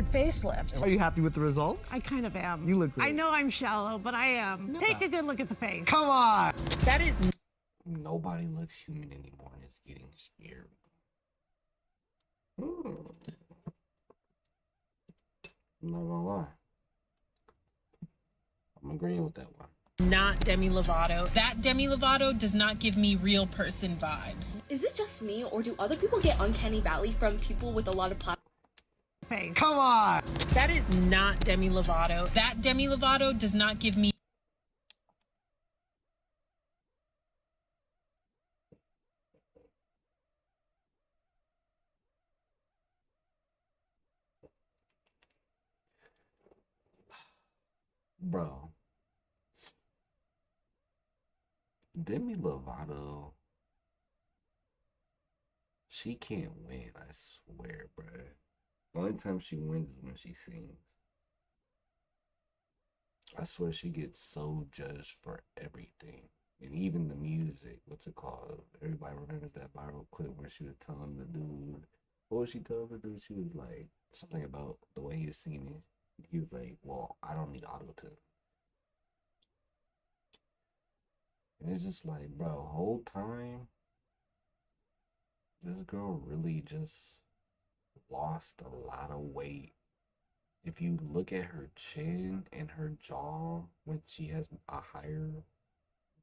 facelift. Are you happy with the results? I kind of am. You look great. I know I'm shallow, but I am. Take a good look at the face. Come on! That is... Nobody looks human anymore and it's getting scary. I'm not gonna lie. I'm agreeing with that one. Not Demi Lovato. That Demi Lovato does not give me real person vibes. Is it just me, or do other people get uncanny valley from people with a lot of Face. Come on! That is not Demi Lovato. That Demi Lovato does not give me... Bro. Demi Lovato. She can't win, I swear, bro. The only time she wins is when she sings. I swear she gets so judged for everything. And even the music, what's it called? Everybody remembers that viral clip where she was telling the dude, what was she telling the dude? She was like, something about the way he was singing it. He was like, well, I don't need auto-tune. And it's just like, bro, whole time, this girl really just lost a lot of weight. If you look at her chin and her jaw, when she has a higher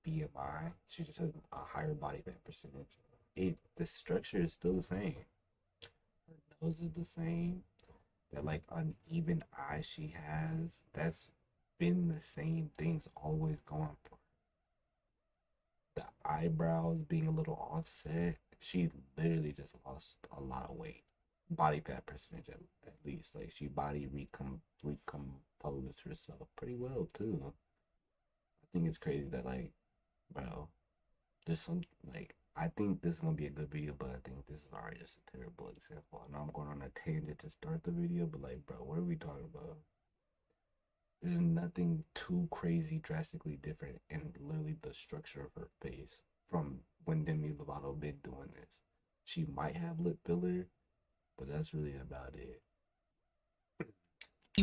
BMI, she just has a higher body fat percentage. The structure is still the same. Her nose is the same. That like uneven eye she has, that's been the same thing's always going for her. The eyebrows being a little offset, she literally just lost a lot of weight. Body fat percentage at least. Like she body recomposed herself pretty well too. I think it's crazy that like, bro, there's some like, I think this is gonna be a good video, but I think this is already just a terrible example. I know I'm going on a tangent to start the video, but like, bro, what are we talking about? There's nothing too crazy drastically different in literally the structure of her face from when Demi Lovato been doing this. She might have lip filler, but that's really about it.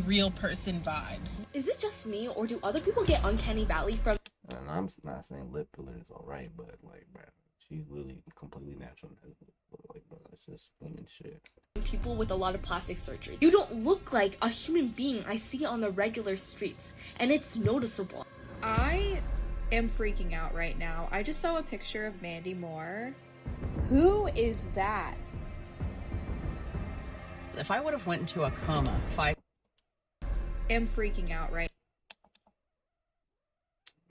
real person vibes. Is it just me, or do other people get uncanny valley from... And I'm not saying lip filler is alright, but like, bro, she's really completely natural. Like, bro, that's just woman shit. people with a lot of plastic surgery? You don't look like a human being I see on the regular streets, and it's noticeable. I am freaking out right now. I just saw a picture of Mandy Moore. Who is that? If I would have went into a coma, am freaking out right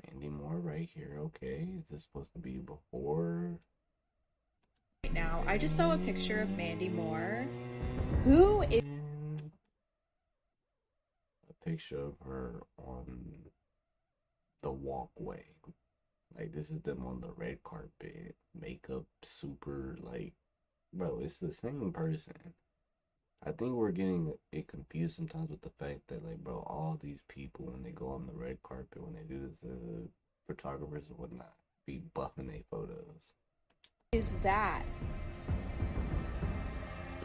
Mandy Moore right here. Okay, is this supposed to be before? now. I just saw a picture of Mandy Moore. Who is a picture of her on the walkway. Like, this is them on the red carpet. Makeup super, like, bro, it's the same person. I think we're getting it confused sometimes with the fact that, like, bro, all these people, when they go on the red carpet, when they do this, the photographers and whatnot, be buffing their photos. is that?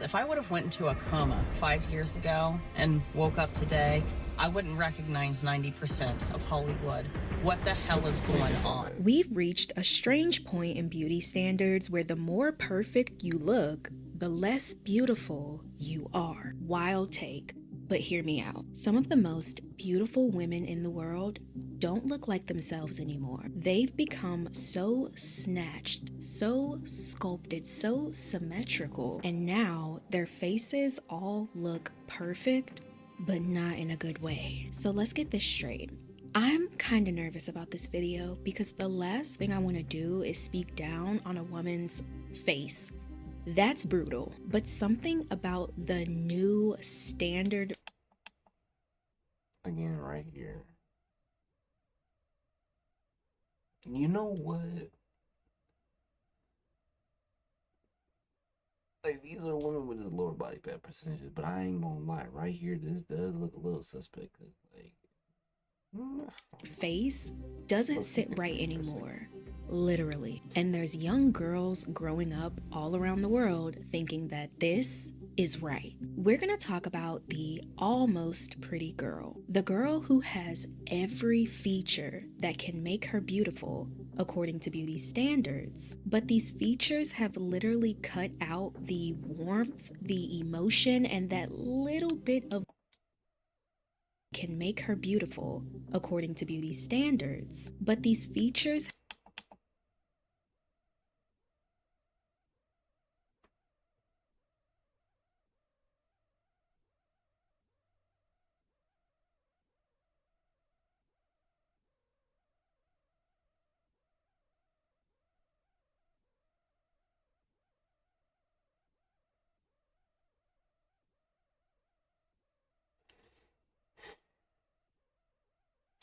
if I would have went into a coma 5 years ago and woke up today, I wouldn't recognize 90% of Hollywood. What the hell is going on? We've reached a strange point in beauty standards where the more perfect you look, the less beautiful you are. Wild take, but hear me out. Some of the most beautiful women in the world don't look like themselves anymore. They've become so snatched, so sculpted, so symmetrical, and now their faces all look perfect, but not in a good way. So let's get this straight. I'm kind of nervous about this video because the last thing I want to do is speak down on a woman's face. That's brutal, but something about the new standard. Again, right here. You know what? Like, these are women with just lower body fat percentages, but I ain't gonna lie. Right here, this does look a little suspect. Cause, like, face doesn't sit right anymore. Literally. And there's young girls growing up all around the world thinking that this is right. We're gonna talk about the almost pretty girl. The girl who has every feature that can make her beautiful according to beauty standards. But these features have literally cut out the warmth, the emotion, and that little bit of can make her beautiful according to beauty standards. But these features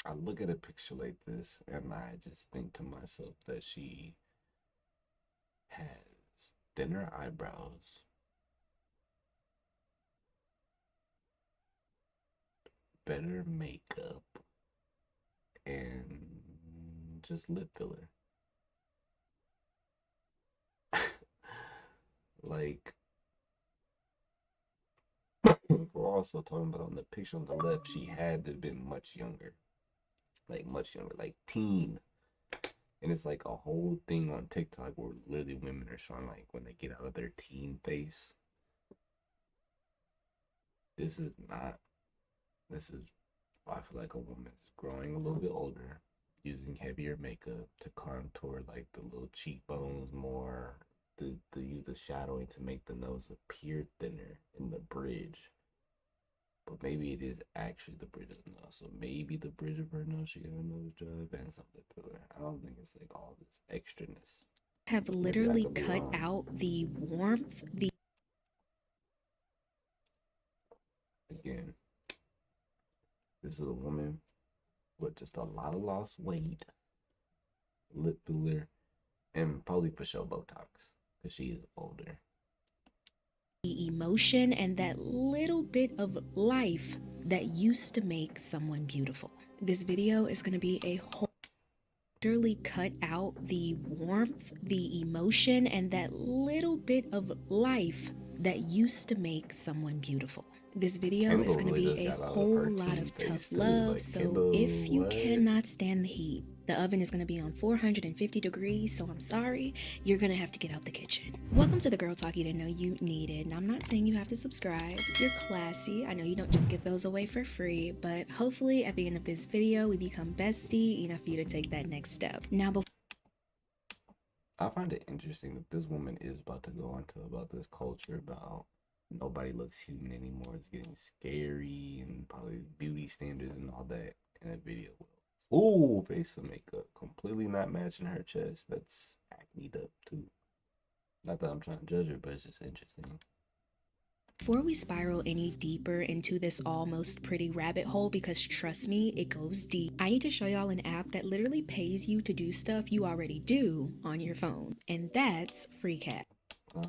I look at a picture like this and I just think to myself that she has thinner eyebrows, better makeup, and just lip filler. Like, we're also talking about on the picture on the left, she had to have been much younger. Like, much younger, like teen. And it's like a whole thing on TikTok where literally women are showing, like, when they get out of their teen face. This is, I feel like a woman's growing a little bit older, using heavier makeup to contour, like, the little cheekbones more, to use the shadowing to make the nose appear thinner in the bridge. But maybe it is actually the bridge of the nose. So maybe the bridge of her nose, she got a nose job and some lip filler. I don't think it's like all this extraness. have literally cut out the warmth, the Again, this is a woman with just a lot of lost weight, lip filler, and probably for sure Botox, because she is older. the emotion, and that little bit of life that used to make someone beautiful. This video is going to be a whole literally cut out the warmth, the emotion, and that little bit of life that used to make someone beautiful. This video is going to be a whole lot of tough love, so if you cannot stand the heat, the oven is going to be on 450 degrees, so I'm sorry, you're going to have to get out the kitchen. Welcome to the Girl Talk you didn't know you needed. Now, I'm not saying you have to subscribe. You're classy. I know you don't just give those away for free, but hopefully at the end of this video, we become bestie enough for you to take that next step. Now, before I find it interesting that this woman is about to go into about this culture about nobody looks human anymore. It's getting scary and probably beauty standards and all that in a video. Full face of makeup, completely not matching her chest. That's acneed up too. Not that I'm trying to judge her, but it's just interesting. Before we spiral any deeper into this almost pretty rabbit hole, because trust me, it goes deep, I need to show y'all an app that literally pays you to do stuff you already do on your phone, and that's FreeCat. Oh.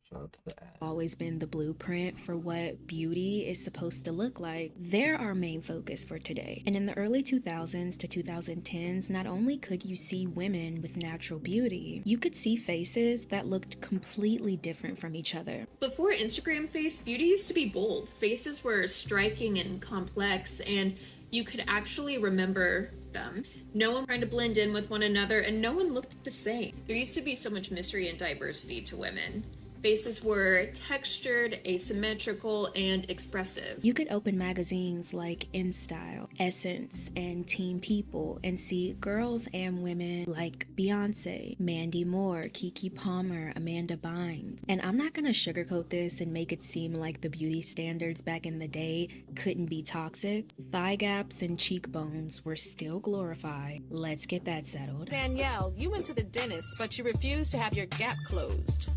Shout out to the app. Always been the blueprint for what beauty is supposed to look like. They're our main focus for today. And in the early 2000s to 2010s, not only could you see women with natural beauty, you could see faces that looked completely different from each other. Before Instagram face, beauty used to be bold. Faces were striking and complex, and you could actually remember them. No one trying to blend in with one another, and no one looked the same. There used to be so much mystery and diversity to women. Faces were textured, asymmetrical, and expressive. You could open magazines like InStyle, Essence, and Teen People and see girls and women like Beyonce, Mandy Moore, Keke Palmer, Amanda Bynes. And I'm not gonna sugarcoat this and make it seem like the beauty standards back in the day couldn't be toxic. Thigh gaps and cheekbones were still glorified. Let's get that settled. Danielle, you went to the dentist, but you refused to have your gap closed.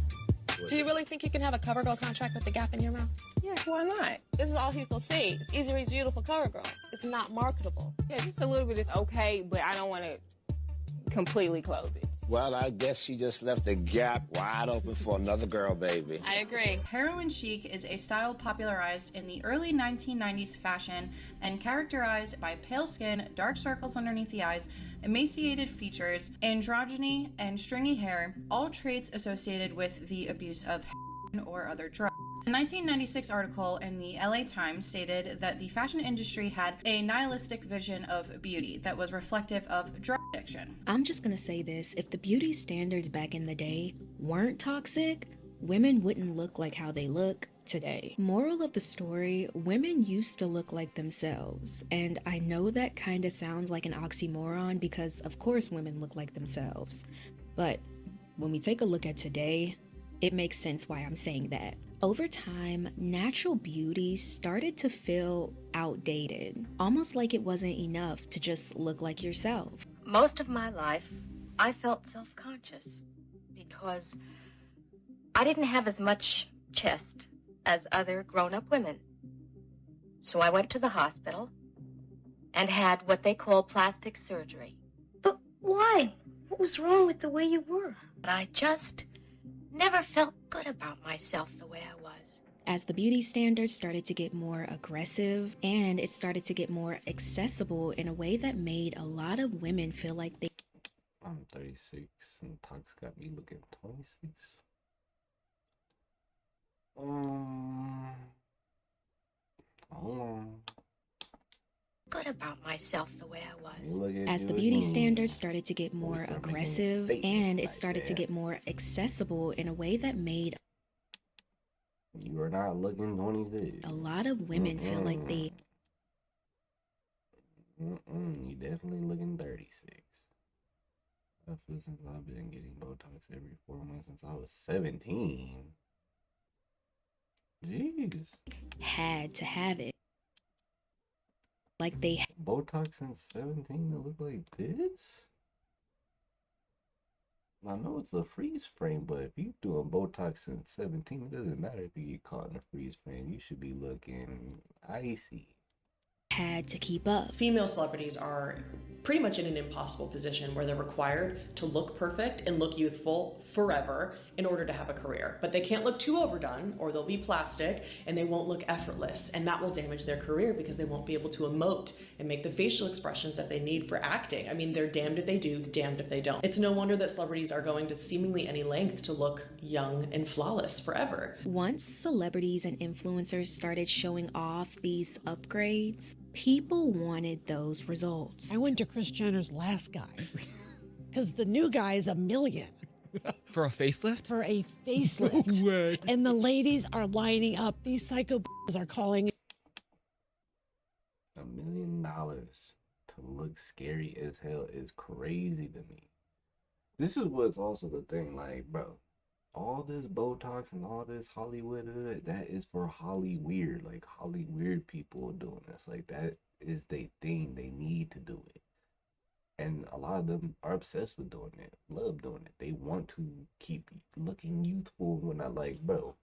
Do you really think you can have a CoverGirl contract with the gap in your mouth? Yeah, why not? This is all people see. It's Easy Reads Beautiful CoverGirl. It's not marketable. Yeah, just a little bit is okay, but I don't want to completely close it. Well, I guess she just left the gap wide open for another girl, baby. I agree. Heroin chic is a style popularized in the early 1990s fashion and characterized by pale skin, dark circles underneath the eyes, emaciated features, androgyny, and stringy hair, all traits associated with the abuse of heroin or other drugs. A 1996 article in the LA Times stated that the fashion industry had a nihilistic vision of beauty that was reflective of drug addiction. I'm just gonna say this, if the beauty standards back in the day weren't toxic, women wouldn't look like how they look today. Moral of the story, women used to look like themselves. And I know that kind of sounds like an oxymoron because of course women look like themselves. But when we take a look at today, it makes sense why I'm saying that. Over time, natural beauty started to feel outdated, almost like it wasn't enough to just look like yourself. Most of my life, I felt self-conscious because I didn't have as much chest as other grown-up women. So I went to the hospital and had what they call plastic surgery. But why? What was wrong with the way you were? But I just never felt good about myself the way I was. As the beauty standards started to get more aggressive and it started to get more accessible in a way that made a lot of women feel like they... I'm 36 and Tox got me looking 26. Hold on. Good about myself the way I was. As the beauty standards started to get more aggressive and it started to get more accessible in a way that made You are not looking 26. a lot of women feel like they... You definitely looking 36. I feel since I've been getting Botox every 4 months since I was 17. Jeez. had to have it. Like they... Botox since 17 to look like this? I know it's a freeze frame, but if you doing Botox since 17, it doesn't matter if you get caught in a freeze frame. You should be looking icy. had to keep up. Female celebrities are pretty much in an impossible position where they're required to look perfect and look youthful forever in order to have a career. But they can't look too overdone or they'll be plastic and they won't look effortless, and that will damage their career because they won't be able to emote and make the facial expressions that they need for acting. I mean, they're damned if they do, damned if they don't. It's no wonder that celebrities are going to seemingly any length to look young and flawless forever. Once celebrities and influencers started showing off these upgrades, people wanted those results. I went to Kris Jenner's last guy because the new guy is $1 million. For a facelift? For a facelift. No way. And the ladies are lining up. These psycho are calling. $1 million to look scary as hell is crazy to me. This is what's also the thing, like, bro, all this Botox and all this Hollywood, that is for Hollyweird. Like, Hollyweird people doing this. Like, that is their thing. They need to do it. And a lot of them are obsessed with doing it, love doing it. They want to keep looking youthful when I like, bro,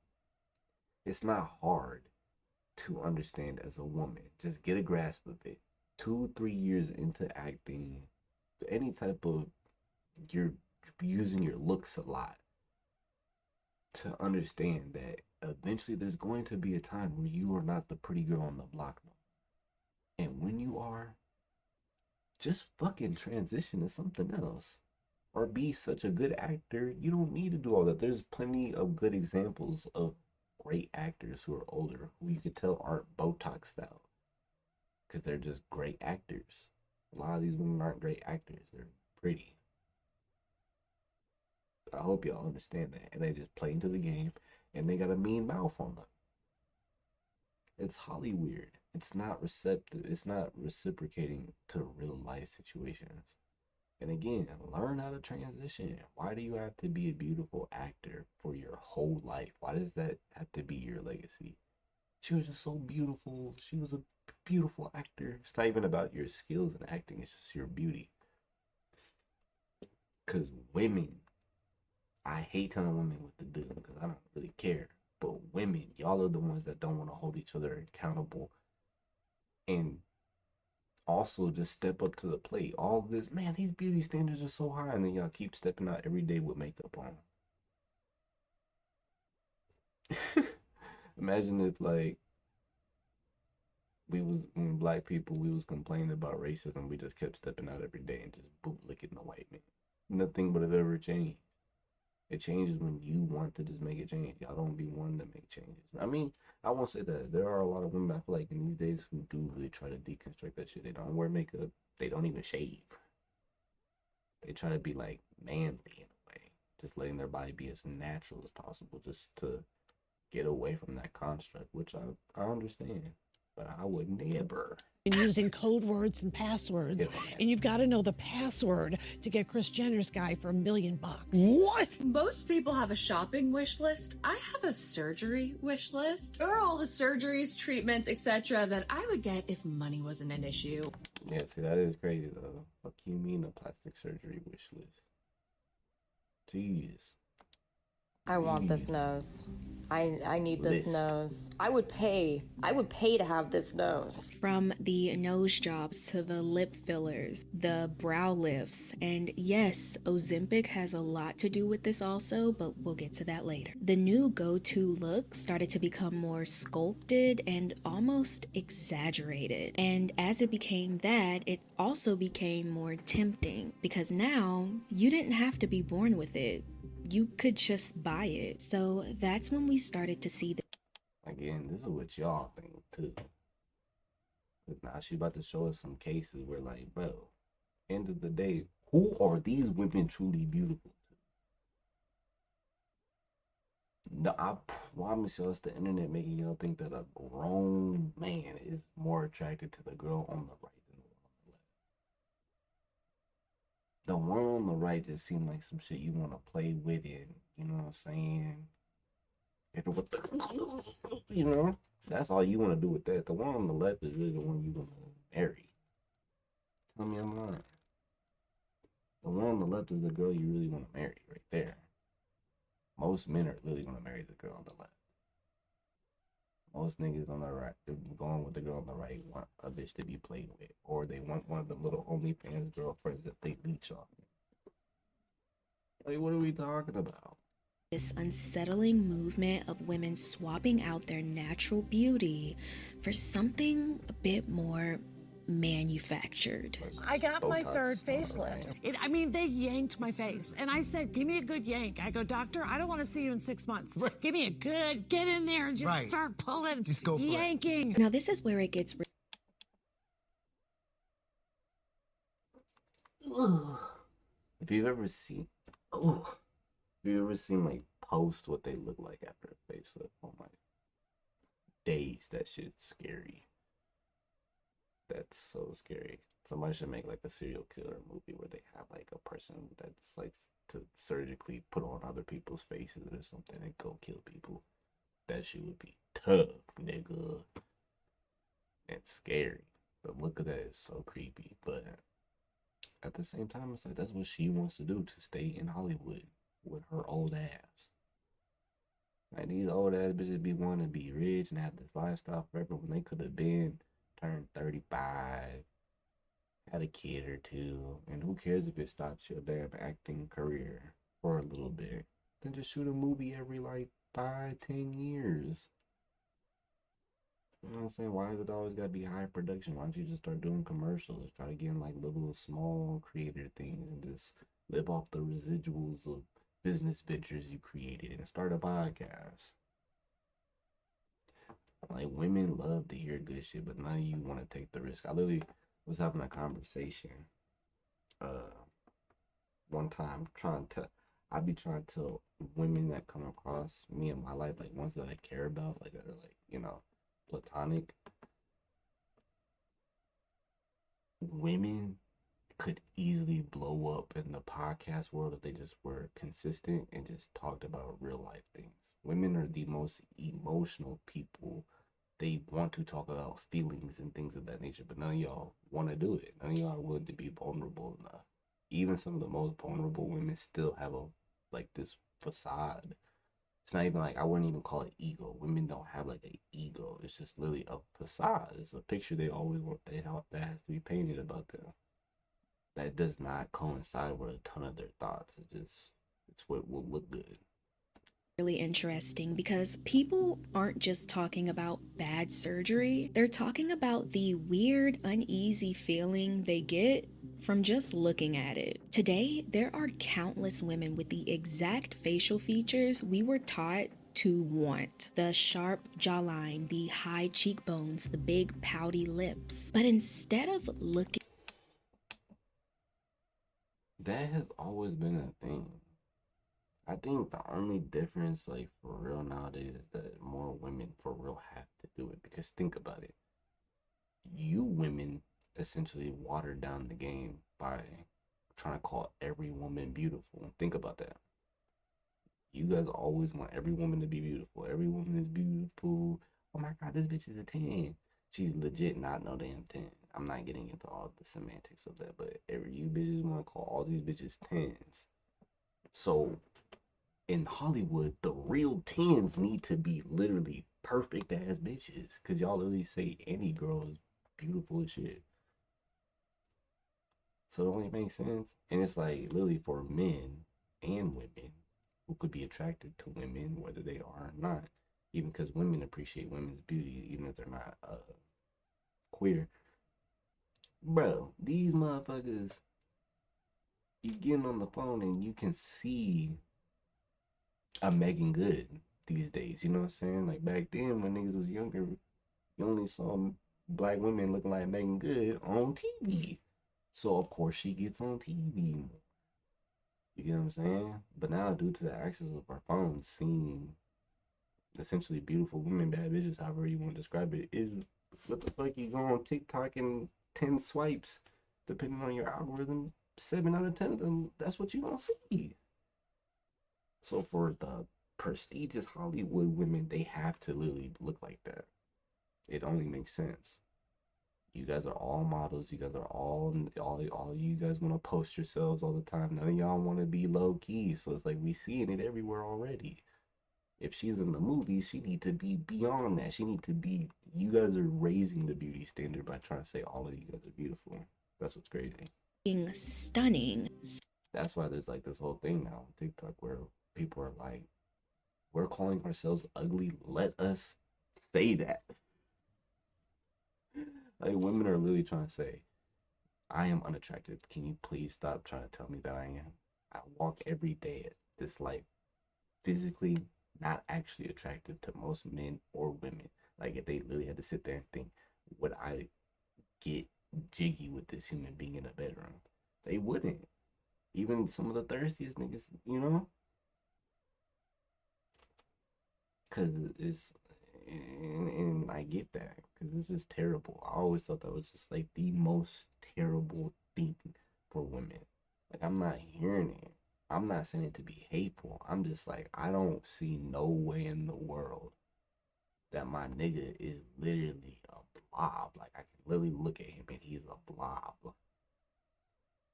it's not hard to understand as a woman. Just get a grasp of it. 2-3 years into acting, any type of, you're using your looks a lot to understand that eventually there's going to be a time where you are not the pretty girl on the block no more. And when you are, just fucking transition to something else. Or be such a good actor. You don't need to do all that. There's plenty of good examples of great actors who are older who you could tell aren't Botox style. Because they're just great actors. A lot of these women aren't great actors. They're pretty. I hope y'all understand that. And they just play into the game and they got a mean mouth on them. It's Hollyweird. It's not receptive. It's not reciprocating to real life situations. And again, learn how to transition. Why do you have to be a beautiful actor for your whole life? Why does that have to be your legacy? She was just so beautiful. She was a beautiful actor. It's not even about your skills in acting. It's just your beauty. Because women, I hate telling women what to do because I don't really care. But women, y'all are the ones that don't want to hold each other accountable and also just step up to the plate. All this, man, these beauty standards are so high, and then y'all keep stepping out every day with makeup on. Imagine if like when black people we was complaining about racism, we just kept stepping out every day and just bootlicking the white man. Nothing would have ever changed. It changes when you want to just make it change. Y'all don't be wanting to make changes. I mean, I won't say that. There are a lot of women I feel like in these days who do really try to deconstruct that shit. They don't wear makeup. They don't even shave. They try to be like manly in a way. Just letting their body be as natural as possible just to get away from that construct, which I understand. But I would never. And using code words and passwords, and you've got to know the password to get Kris Jenner's guy for $1 million. What? Most people have a shopping wish list. I have a surgery wish list. There are all the surgeries, treatments, etc. that I would get if money wasn't an issue. Yeah, see, that is crazy though. What do you mean a plastic surgery wish list? Jeez. I want this nose. I need this nose. I would pay to have this nose. From the nose jobs to the lip fillers, the brow lifts, and yes, Ozempic has a lot to do with this also, but we'll get to that later. The new go-to look started to become more sculpted and almost exaggerated. And as it became that, it also became more tempting because now you didn't have to be born with it. You could just buy it. So that's when we started to see the Again, this is what y'all think too. But now she about to show us some cases where like, bro, end of the day, who are these women truly beautiful to? No, I promise y'all it's the internet making y'all think that a grown man is more attracted to the girl on the right than the one on the left. The one on the right just seemed like some shit you want to play with it, you know what I'm saying? If it was you know, that's all you want to do with that. The one on the left is really the one you want to marry. Tell me I'm lying. The one on the left is the girl you really want to marry right there. Most men are literally going to marry the girl on the left. Most niggas on the right, going with the girl on the right, want a bitch to be played with. Or they want one of the little OnlyFans girlfriends that they leech off. Like, what are we talking about? this unsettling movement of women swapping out their natural beauty for something a bit more manufactured. I got my third facelift. I mean, they yanked my face. And I said, give me a good yank. I go, doctor, I don't want to see you in 6 months. Give me a good, get in there and just start pulling, just go for yanking. Now, this is where it gets If you've ever seen, like post what they look like after a facelift, oh my days, that shit's scary. That's so scary. Somebody should make like a serial killer movie where they have like a person that's like to surgically put on other people's faces or something and go kill people. That shit would be tough, nigga. And scary. The look of that is so creepy, but at the same time, it's like that's what she wants to do, to stay in Hollywood with her old ass. Like these old ass bitches be wanting to be rich and have this lifestyle forever when they could have been turned 35, had a kid or two, and who cares if it stops your damn acting career for a little bit? Then just shoot a movie every like 5-10 years. You know what I'm saying? Why does it always gotta be high production? Why don't you just start doing commercials? Try to get in like little small creator things and just live off the residuals of business ventures you created and start a podcast. Like, women love to hear good shit, but none of you want to take the risk. I literally was having a conversation one time I be trying to tell women that come across me in my life, like ones that I care about, like that are like, you know, platonic. Women could easily blow up in the podcast world if they just were consistent and just talked about real life things. Women are the most emotional people. They want to talk about feelings and things of that nature, but none of y'all want to do it. None of y'all are willing to be vulnerable enough. Even some of the most vulnerable women still have this facade It's not even like, I wouldn't even call it ego. Women don't have like an ego. It's just literally a facade. It's a picture they always want, that has to be painted about them. That does not coincide with a ton of their thoughts. It's what will look good. Really interesting because people aren't just talking about bad surgery, they're talking about the weird, uneasy feeling they get from just looking at it. Today, there are countless women with the exact facial features we were taught to want. The sharp jawline, the high cheekbones, the big pouty lips. But instead of looking, That has always been a thing. I think the only difference, like, for real nowadays, is that more women for real have to do it. Because think about it. You women essentially watered down the game by trying to call every woman beautiful. Think about that. You guys always want every woman to be beautiful. Every woman is beautiful. Oh my God, this bitch is a 10. She's legit not no damn 10. I'm not getting into all the semantics of that, but you bitches want to call all these bitches 10s. So in Hollywood, the real 10s need to be literally perfect ass bitches. Because y'all literally say any girl is beautiful as shit. So it only makes sense. And it's like literally for men and women who could be attracted to women, whether they are or not. Even because women appreciate women's beauty, even if they're not queer. Bro, these motherfuckers, you getting on the phone and you can see a Megan Good these days. You know what I'm saying? Like back then when niggas was younger, you only saw black women looking like Megan Good on TV. So of course she gets on TV. You get what I'm saying? But now due to the access of our phones, seeing essentially beautiful women, bad bitches, however you want to describe it, is what the fuck you go on TikTok and 10 swipes, depending on your algorithm, 7 out of 10 of them, that's what you gonna see. So for the prestigious Hollywood women, they have to literally look like that. It only makes sense. You guys are all models. You guys are all you guys want to post yourselves all the time. None of y'all want to be low key. So it's like we seeing it everywhere already. If she's in the movies, she need to be beyond that. She need to be, you guys are raising the beauty standard by trying to say all of you guys are beautiful. That's what's crazy. being stunning. That's why there's like this whole thing now on TikTok where people are like, we're calling ourselves ugly. Let us say that. Like women are literally trying to say, I am unattractive. Can you please stop trying to tell me that I am? I walk every day at this life physically not actually attractive to most men or women. Like if they literally had to sit there and think, would I get jiggy with this human being in a bedroom? They wouldn't. Even some of the thirstiest niggas, you know? Because it's, and I get that, because it's just terrible. I always thought that was just like the most terrible thing for women. Like, I'm not hearing it. I'm not saying it to be hateful. I'm just like, I don't see no way in the world that my nigga is literally a blob. Like, I can literally look at him and he's a blob.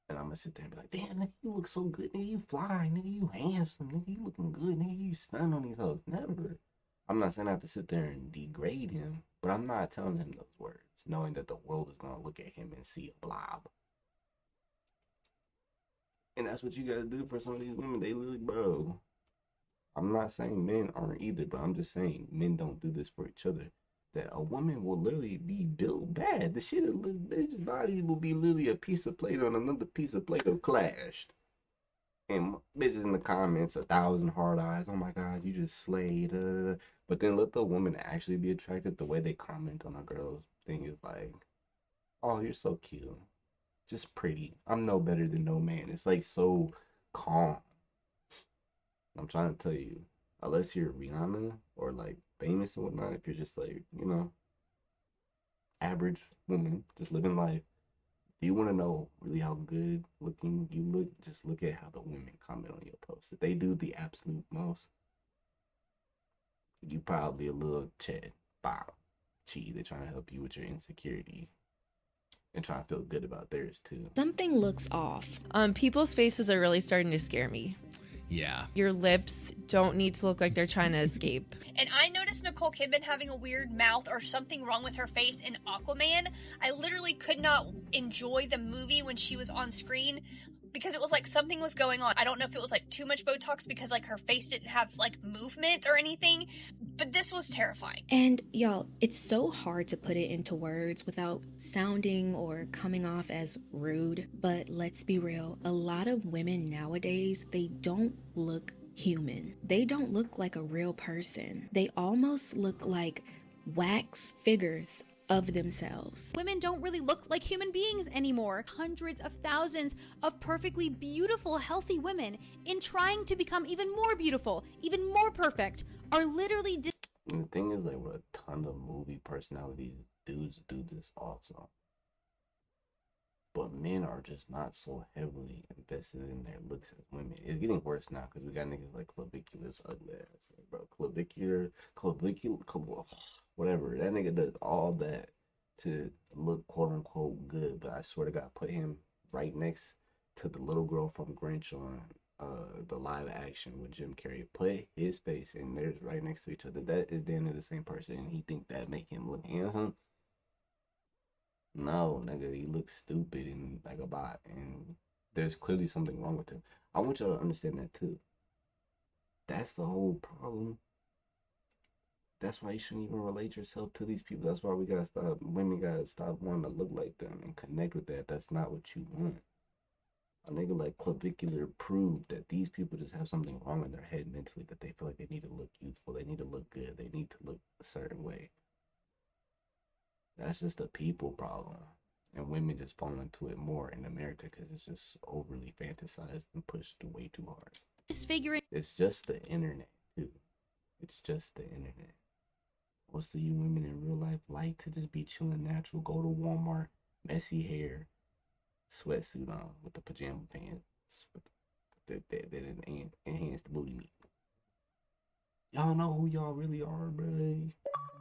And I'm gonna sit there and be like, damn, nigga, you look so good. Nigga, you fly. Nigga, you handsome. Nigga, you looking good. Nigga, you stun on these hoes. Never. I'm not saying I have to sit there and degrade him, but I'm not telling him those words, knowing that the world is gonna look at him and see a blob. And that's what you guys do for some of these women. They literally, bro. I'm not saying men aren't either, but I'm just saying men don't do this for each other. That a woman will literally be built bad. The shit, bitch's body will be literally a piece of Play-Doh and another piece of Play-Doh clashed. And bitches in the comments, 1,000 hard eyes. Oh my God, you just slayed. But then let the woman actually be attracted. The way they comment on a girl's thing is like, oh, you're so cute. Just pretty. I'm no better than no man. It's like so calm. I'm trying to tell you, unless you're Rihanna or like famous and whatnot, if you're just like, you know, average woman, just living life, do you want to know really how good looking you look? Just look at how the women comment on your posts. If they do the absolute most, you probably a little Chad, Bob, Chi. They're trying to help you with your insecurity and trying to feel good about theirs too. Something looks off. People's faces are really starting to scare me. Yeah. Your lips don't need to look like they're trying to escape. And I noticed Nicole Kidman having a weird mouth or something wrong with her face in Aquaman. I literally could not enjoy the movie when she was on screen because it was like something was going on. I don't know if it was like too much Botox because like her face didn't have like movement or anything, but this was terrifying. And y'all, it's so hard to put it into words without sounding or coming off as rude, but let's be real, a lot of women nowadays, they don't look human. They don't look like a real person. They almost look like wax figures of themselves. Women don't really look like human beings anymore. Hundreds of thousands of perfectly beautiful, healthy women, in trying to become even more beautiful, even more perfect, are literally And the thing is, like, with a ton of movie personalities, dudes do this also. But men are just not so heavily invested in their looks as women. It's getting worse now because we got niggas like Clavicular's ugly ass. Like, bro, clavicular, whatever. That nigga does all that to look quote unquote good. But I swear to God, put him right next to the little girl from Grinch on the live action with Jim Carrey. Put his face and theirs right next to each other. That is damn near the same person, and he think that make him look handsome. No, nigga, he looks stupid and like a bot, and there's clearly something wrong with him. I want y'all to understand that too. That's the whole problem. That's why you shouldn't even relate yourself to these people. That's why women gotta stop wanting to look like them and connect with that. That's not what you want. A nigga like Clavicular proved that these people just have something wrong in their head mentally, that they feel like they need to look youthful, they need to look good, they need to look a certain way. That's just a people problem. And women just fall into it more in America because it's just overly fantasized and pushed way too hard. disfiguring. It's just the internet, too. It's just the internet. Most of you women in real life like to just be chilling natural, go to Walmart, messy hair, sweatsuit on with the pajama pants that enhance the booty meat. Y'all know who y'all really are, bro.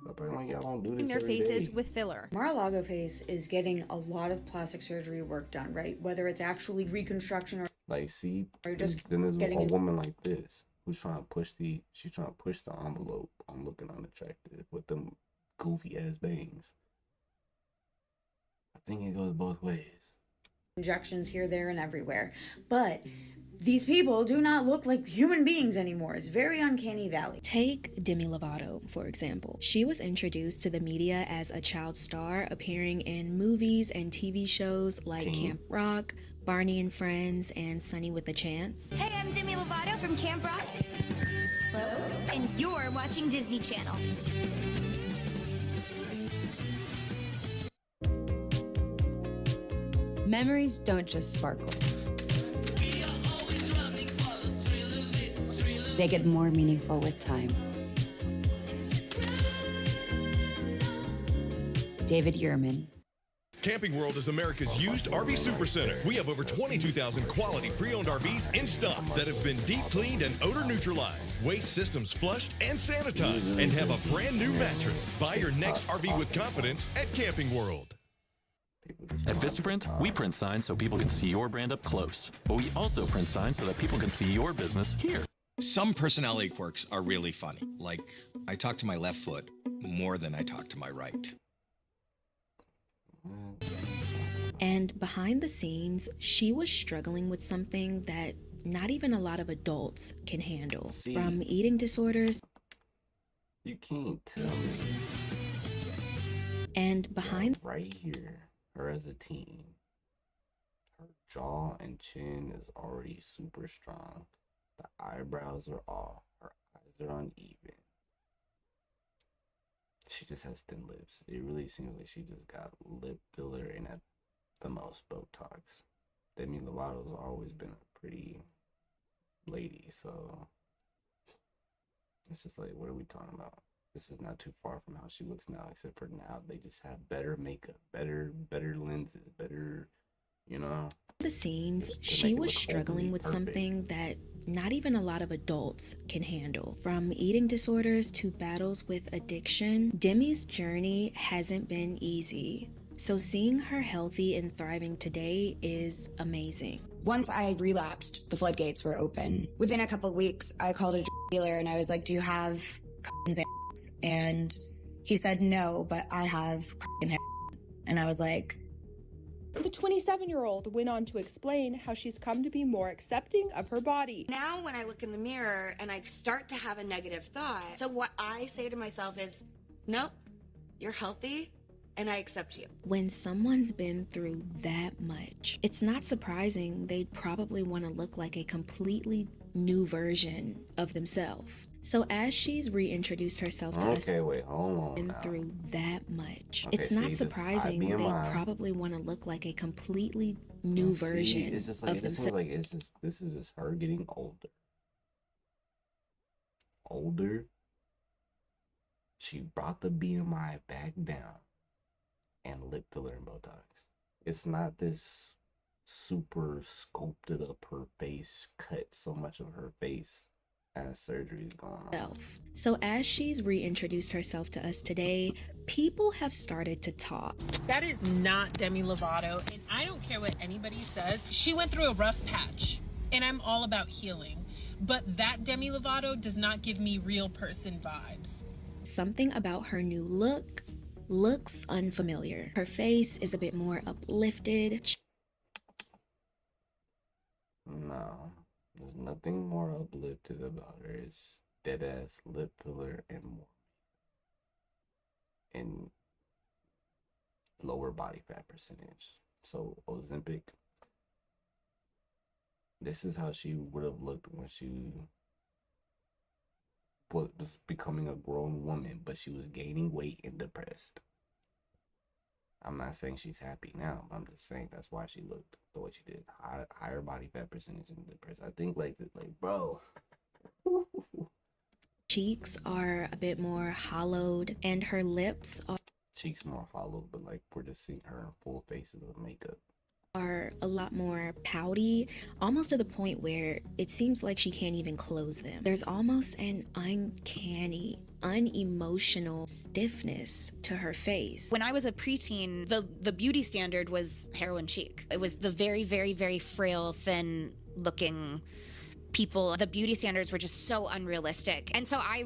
Apparently y'all don't do this Their every faces day. with filler. Mar-a-Lago face is getting a lot of plastic surgery work done, right? Whether it's actually reconstruction or Like, see, or just then there's getting a it- woman like this who's trying to push the envelope on looking unattractive with them goofy ass bangs. I think it goes both ways. injections here, there, and everywhere. But these people do not look like human beings anymore. It's very uncanny valley. Take Demi Lovato, for example. She was introduced to the media as a child star, appearing in movies and TV shows like Camp Rock, Barney and Friends, and Sunny with a Chance. Hey, I'm Demi Lovato from Camp Rock. Hello? And you're watching Disney Channel. Memories don't just sparkle. They get more meaningful with time. David Yurman. Camping World is America's used RV supercenter. We have over 22,000 quality pre-owned RVs in stock that have been deep cleaned and odor neutralized, waste systems flushed and sanitized, and have a brand new mattress. Buy your next RV with confidence at Camping World. At Vistaprint, we print signs so people can see your brand up close, but we also print signs so that people can see your business here. Some personality quirks are really funny. Like, I talk to my left foot more than I talk to my right. And behind the scenes, she was struggling with something that not even a lot of adults can handle. From eating disorders. You can't tell me. And behind right here, her as a teen, her jaw and chin is already super strong. The eyebrows are off. Her eyes are uneven. She just has thin lips. It really seems like she just got lip filler and at the most Botox. Demi Lovato's always been a pretty lady, so it's just like, what are we talking about? This is not too far from how she looks now, except for now they just have better makeup, better lenses, better, you know. the scenes, she was struggling with something that not even a lot of adults can handle. From eating disorders to battles with addiction, Demi's journey hasn't been easy. So seeing her healthy and thriving today is amazing. Once I relapsed, the floodgates were open. Within a couple of weeks, I called a dealer and I was like, do you have and he said no, but I have and I was like, the 27-year-old went on to explain how she's come to be more accepting of her body. Now when I look in the mirror and I start to have a negative thought, so what I say to myself is, nope, you're healthy and I accept you. When someone's been through that much, it's not surprising they'd probably want to look like a completely new version of themselves. So as she's reintroduced herself to us wait, hold on now. through that much, Okay, it's see, not this surprising high they BMI. probably want to look like a completely new version It's just like, of it just seems themselves. like this is just her getting older. Older. She brought the BMI back down and lip filler and Botox. It's not this super sculpted up her face, cut so much of her face as surgery's going on. So as she's reintroduced herself to us today, people have started to talk. That is not Demi Lovato, and I don't care what anybody says. She went through a rough patch, and I'm all about healing. But that Demi Lovato does not give me real person vibes. Something about her new look looks unfamiliar. Her face is a bit more uplifted. No, there's nothing more uplifted about her. It's dead ass lip filler and more. And lower body fat percentage. So Ozempic, this is how she would have looked when she was becoming a grown woman, but she was gaining weight and depressed. I'm not saying she's happy now, but I'm just saying that's why she looked the way she did. Higher body fat percentage and depressed. I think like bro. Cheeks are a bit more hollowed, and her lips Cheeks more hollowed, but like we're just seeing her in full faces of makeup. Are a lot more pouty, almost to the point where it seems like she can't even close them. There's almost an uncanny, unemotional stiffness to her face. When I was a preteen, the beauty standard was heroin chic. It was the very, very, very frail, thin looking people. The beauty standards were just so unrealistic. And so I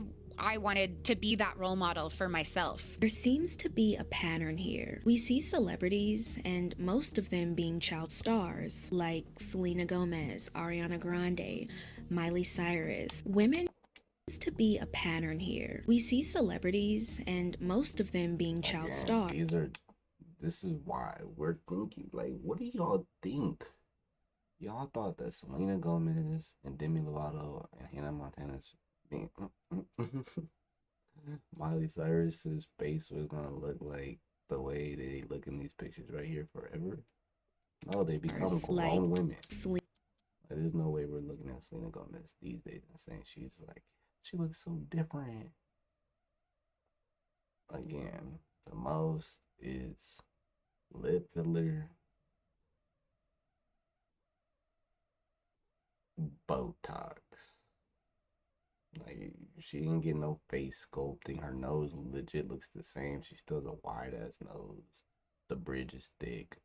wanted to be that role model for myself. There seems to be a pattern here. We see celebrities, and most of them being child stars, like Selena Gomez, Ariana Grande, Miley Cyrus. Women seems to be a pattern here. We see celebrities, and most of them being child stars. This is why we're thinking, like, what do y'all think? Y'all thought that Selena Gomez and Demi Lovato and Hannah Montana's Miley Cyrus's face was gonna look like the way they look in these pictures right here forever. No, they become grown women. There's no way we're looking at Selena Gomez these days and saying she looks so different. Again, the most is lip filler, Botox. Like, she didn't get no face sculpting. Her nose legit looks the same. She still has a wide ass nose. The bridge is thick.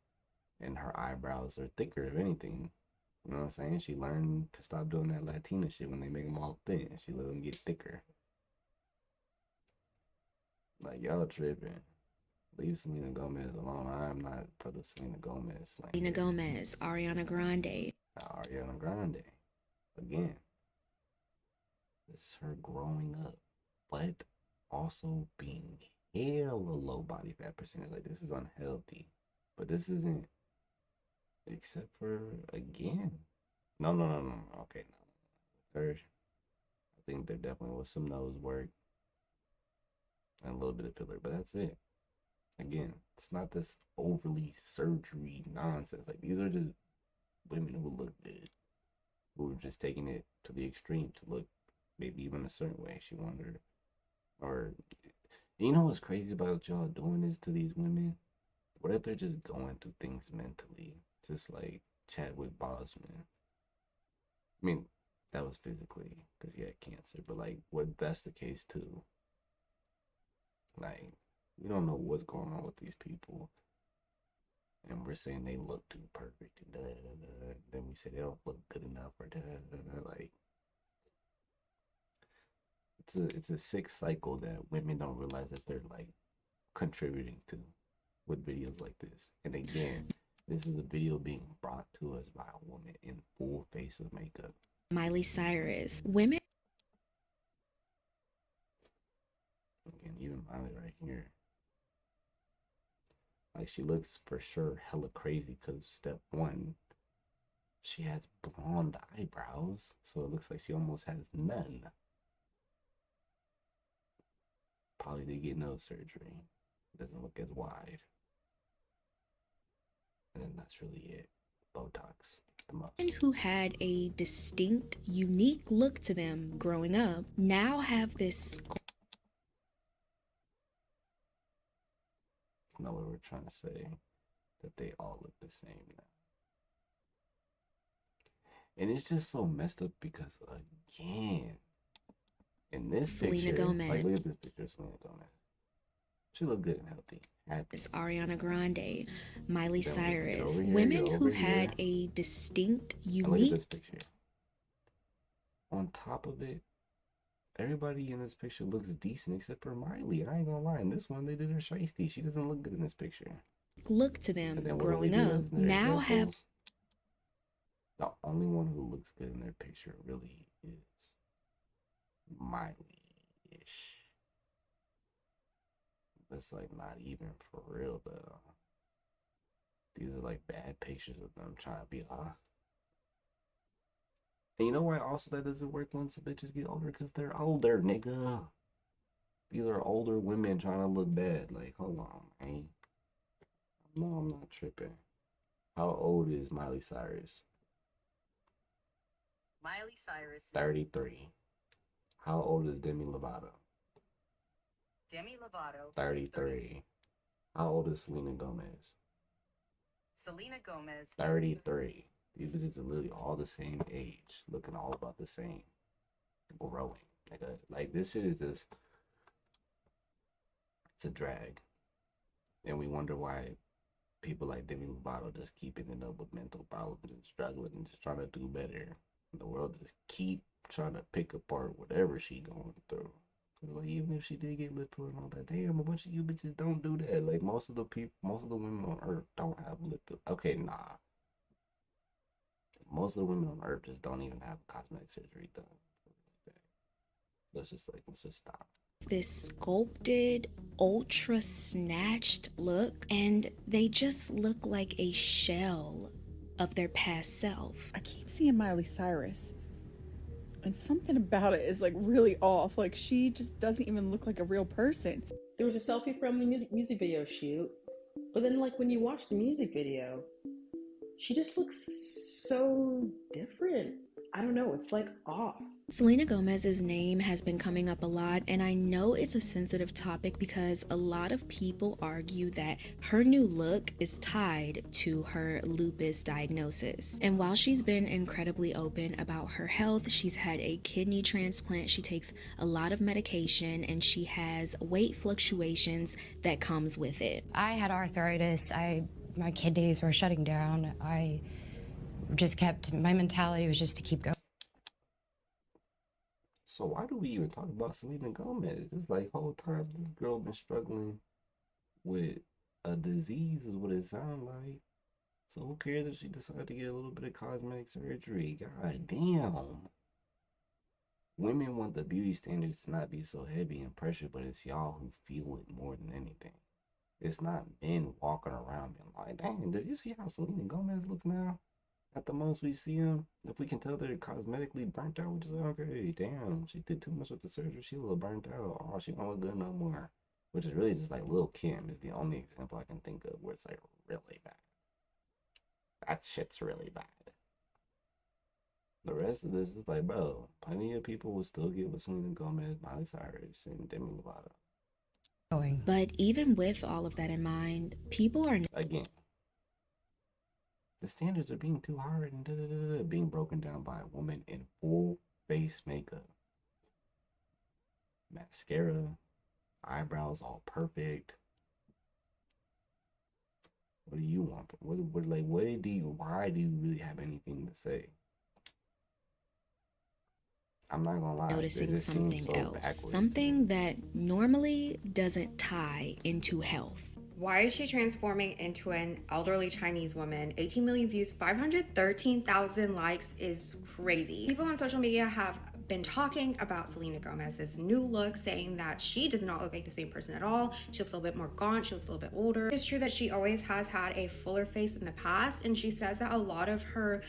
And her eyebrows are thicker, if anything. You know what I'm saying? She learned to stop doing that Latina shit when they make them all thin. She let them get thicker. Like, y'all tripping. Leave Selena Gomez alone. I'm not for the Selena Gomez. Selena Gomez, Ariana Grande. Ariana Grande. Again. This is her growing up, but also being hella low body fat percentage. Like, this is unhealthy, but this isn't, except for, again, no. Okay, no. Her, I think there definitely was some nose work and a little bit of filler, but that's it. Again, it's not this overly surgery nonsense. Like, these are just women who look good, who are just taking it to the extreme to look maybe even a certain way she wanted. Or, you know what's crazy about y'all doing this to these women? What if they're just going through things mentally, just like Chadwick Boseman? I mean, that was physically because he had cancer, but like, what if that's the case too? Like, we don't know what's going on with these people, and we're saying they look too perfect, and then we say they don't look good enough, or like it's a sick cycle that women don't realize that they're like contributing to with videos like this. And again, this is a video being brought to us by a woman in full face of makeup. Miley Cyrus. Women. Again, even Miley right here. Like, she looks for sure hella crazy because step one, she has blonde eyebrows, so it looks like she almost has none. Probably did get nose surgery. Doesn't look as wide. And then that's really it. Botox. The most. Women who had a distinct, unique look to them growing up now have this. No, we were trying to say that they all look the same now. And it's just so messed up because, again, in this Selena picture, Gomez. like, look at this picture of Selena Gomez. She look good and healthy. Happy. It's Ariana Grande, Miley Then Cyrus. over here, Women over who here. had a distinct, And look at unique. this picture. On top of it, everybody in this picture looks decent except for Miley. I ain't gonna lie. In this one, they did her shiesty. She doesn't look good in this picture. Look to them And then growing what do we do up as their now have. examples? The only one who looks good in their picture really is Miley-ish. It's like not even for real though. These are like bad pictures of them trying to be And you know why also that doesn't work once the bitches get older? Because they're older, nigga. These are older women trying to look bad. Like, hold on, man. No, I'm not tripping. How old is Miley Cyrus? Miley Cyrus. 33. How old is Demi Lovato? Demi Lovato. 33. How old is Selena Gomez? Selena Gomez. 33. These bitches are literally all the same age, looking all about the same, growing. Like this shit is just, it's a drag. And we wonder why people like Demi Lovato just keep ending up with mental problems and struggling and just trying to do better. And the world just keep trying to pick apart whatever she going through. Cause like even if she did get lip filler and all that, damn, a bunch of you bitches don't do that. Like most of the women on earth don't have lip filler. Okay, nah. Most of the women on earth just don't even have cosmetic surgery done. Let's just stop. This sculpted, ultra snatched look, and they just look like a shell of their past self. I keep seeing Miley Cyrus, and something about it is like really off. Like she just doesn't even look like a real person. There was a selfie from the music video shoot, but then like when you watch the music video, she just looks so different. I don't know, it's like off. Selena Gomez's name has been coming up a lot, and I know it's a sensitive topic because a lot of people argue that her new look is tied to her lupus diagnosis. And while she's been incredibly open about her health, she's had a kidney transplant, she takes a lot of medication, and she has weight fluctuations that comes with it. I had arthritis. My kidneys were shutting down. My mentality was just to keep going. So why do we even talk about Selena Gomez? It's like whole time this girl been struggling with a disease is what it sounds like. So who cares if she decided to get a little bit of cosmetic surgery? God damn. Women want the beauty standards to not be so heavy and pressure, but it's y'all who feel it more than anything. It's not men walking around being like, dang, did you see how Selena Gomez looks now? At the most we see them, if we can tell they're cosmetically burnt out, we're just like, okay, damn, she did too much with the surgery, she a little burnt out, oh, she don't look good no more. Which is really just like Lil' Kim is the only example I can think of where it's like really bad. That shit's really bad. The rest of this is like, bro, plenty of people will still get with Selena Gomez, Miley Cyrus, and Demi Lovato. But even with all of that in mind, people are... Again, the standards are being too hard and being broken down by a woman in full face makeup. Mascara, eyebrows all perfect. What do you want? Why do you really have anything to say? I'm not gonna lie, it noticing just seems something so else, backwards to me. something that normally doesn't tie into health. Why is she transforming into an elderly Chinese woman? 18 million views, 513,000 likes is crazy. People on social media have been talking about Selena Gomez's new look, saying that she does not look like the same person at all. She looks a little bit more gaunt, she looks a little bit older. It's true that she always has had a fuller face in the past, and she says that a lot of her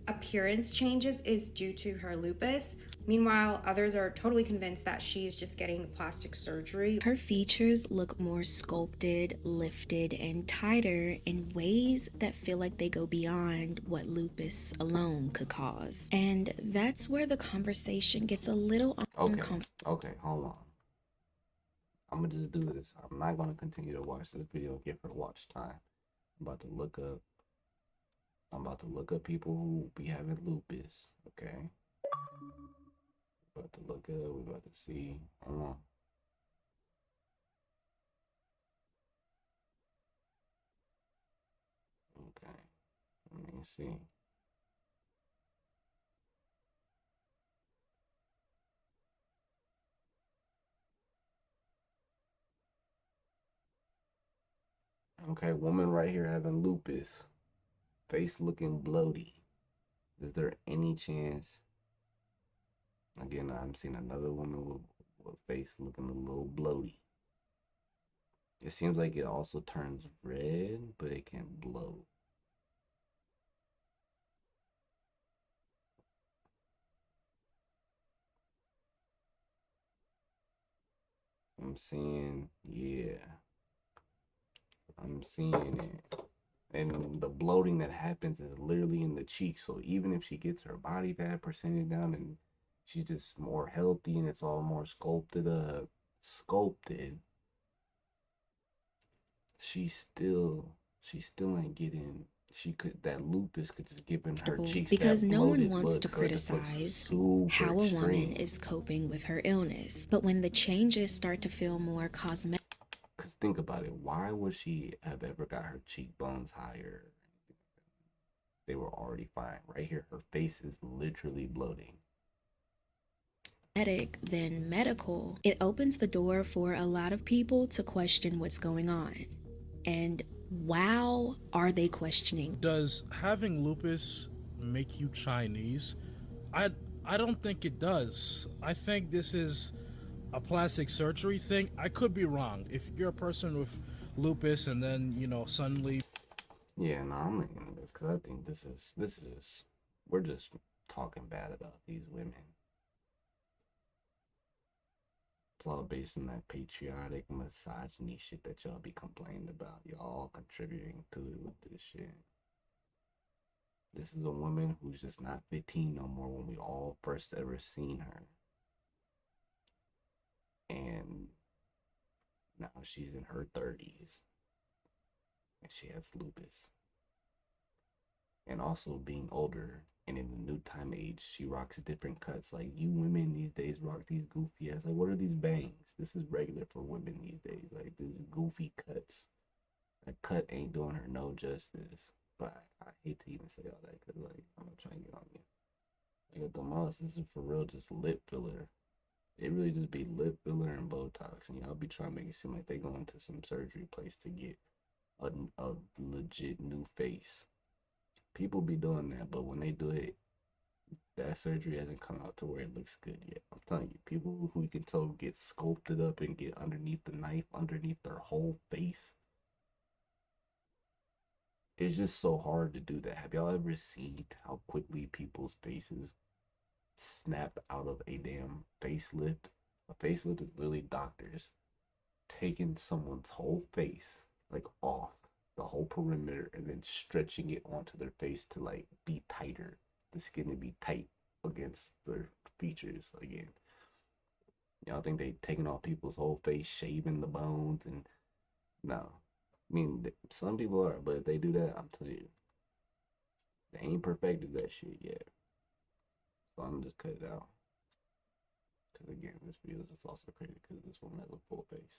appearance changes is due to her lupus. Meanwhile, others are totally convinced that she's just getting plastic surgery. Her features look more sculpted, lifted, and tighter in ways that feel like they go beyond what lupus alone could cause. And that's where the conversation gets a little uncomfortable. Okay, hold on. I'm gonna just do this. I'm not gonna continue to watch this video and give her watch time. I'm about to look up people who be having lupus, okay? About to look up, we're about to see. Hold on. Okay, let me see. Okay, woman right here having lupus. Face looking bloaty. Is there any chance? Again, I'm seeing another woman with face looking a little bloaty. It seems like it also turns red, but it can bloat. I'm seeing, yeah. I'm seeing it. And the bloating that happens is literally in the cheeks. So even if she gets her body fat percentage down and she's just more healthy and it's all more sculpted, she still ain't getting. That lupus could just give in her cheeks because that no one bloated wants look, to so it just looks criticize super how a woman extreme. is coping with her illness. But when the changes start to feel more cosmetic, Because think about it, why would she have ever got her cheekbones higher? They were already fine. Right here, her face is literally bloating. than medical, it opens the door for a lot of people to question what's going on. And wow, are they questioning? Does having lupus make you Chinese? I don't think it does. I think this is a plastic surgery thing. I could be wrong. If you're a person with lupus and then, suddenly... Yeah, no, I'm not into this because I think this is, we're just talking bad about these women. It's all based on that patriotic misogyny shit that y'all be complaining about. Y'all contributing to it with this shit. This is a woman who's just not 15 no more when we all first ever seen her. And now she's in her 30s. And she has lupus. And also being older and in the new time age, she rocks different cuts. Like, you women these days rock these goofy ass. Like, what are these bangs? This is regular for women these days. Like, these goofy cuts. That cut ain't doing her no justice. But I hate to even say all that because, like, I'm gonna try and get on you. Like, at the most, this is for real just lip filler. It really just be lip filler and Botox. And y'all be trying to make it seem like they going to some surgery place to get a legit new face. People be doing that, but when they do it, that surgery hasn't come out to where it looks good yet. I'm telling you, people who you can tell get sculpted up and get underneath the knife, underneath their whole face. It's just so hard to do that. Have y'all ever seen how quickly people's faces snap out of a damn facelift? A facelift is literally doctors taking someone's whole face, like off the whole perimeter, and then stretching it onto their face to like be tighter, the skin to be tight against their features again. Y'all think they taking off people's whole face, shaving the bones, and no. I mean, some people are, but if they do that, I'm telling you, they ain't perfected that shit yet. So I'm just cut it out. Because again, this video is just also crazy because this woman has a full face.